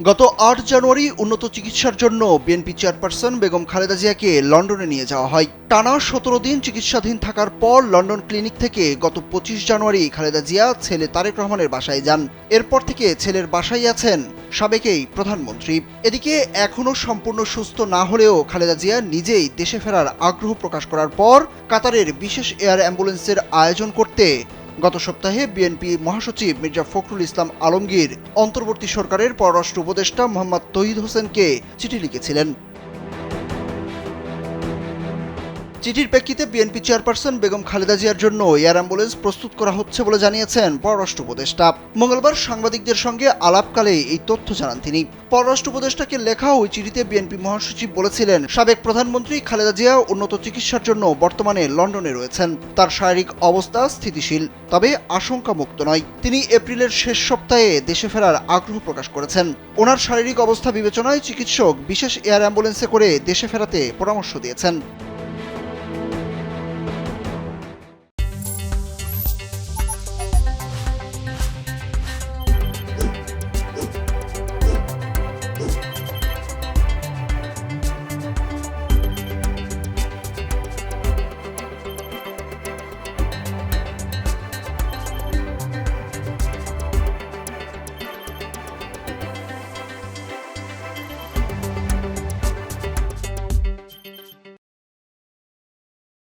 গত ৮ জানুয়ারি উন্নত চিকিৎসার জন্য বিএনপি চেয়ারপারসন বেগম খালেদা জিয়াকে লন্ডনে নিয়ে যাওয়া হয়। টানা ১৭ দিন চিকিৎসাধীন থাকার পর লন্ডন ক্লিনিক থেকে গত ২৫ জানুয়ারি খালেদা জিয়া ছেলে তারেক রহমানের বাসায় যান। এরপর থেকে ছেলের বাসায় আছেন সাবেক এই প্রধানমন্ত্রী। এদিকে এখনও সম্পূর্ণ সুস্থ না হলেও খালেদা জিয়া নিজেই দেশে ফেরার আগ্রহ প্রকাশ করার পর কাতারের বিশেষ এয়ার অ্যাম্বুলেন্সের আয়োজন করতে গত সপ্তাহে বিএনপি মহাসচিব মির্জা ফখরুল ইসলাম আলমগীর অন্তর্বর্তী সরকারের পররাষ্ট্র উপদেষ্টা মোহাম্মদ তৌহিদ হোসেনকে চিঠি লিখেছিলেন। চিঠির প্রেক্ষিতে বিএনপি চেয়ারপারসন বেগম খালেদা জিয়ার জন্য এয়ার অ্যাম্বুলেন্স প্রস্তুত করা হচ্ছে বলে জানিয়েছেন পররাষ্ট্র উপদেষ্টা। মঙ্গলবার সাংবাদিকদের সঙ্গে আলাপকালে এই তথ্য জানান তিনি। পররাষ্ট্র উপদেষ্টাকে লেখা ওই চিঠিতে বিএনপি মহাসচিব বলেছিলেন, সাবেক প্রধানমন্ত্রী খালেদা জিয়া উন্নত চিকিৎসার জন্য বর্তমানে লন্ডনে রয়েছেন। তার শারীরিক অবস্থা স্থিতিশীল, তবে আশঙ্কামুক্ত নয়। তিনি এপ্রিলের শেষ সপ্তাহে দেশে ফেরার আগ্রহ প্রকাশ করেছেন। ওনার শারীরিক অবস্থা বিবেচনায় চিকিৎসক বিশেষ এয়ার অ্যাম্বুলেন্সে করে দেশে ফেরাতে পরামর্শ দিয়েছেন।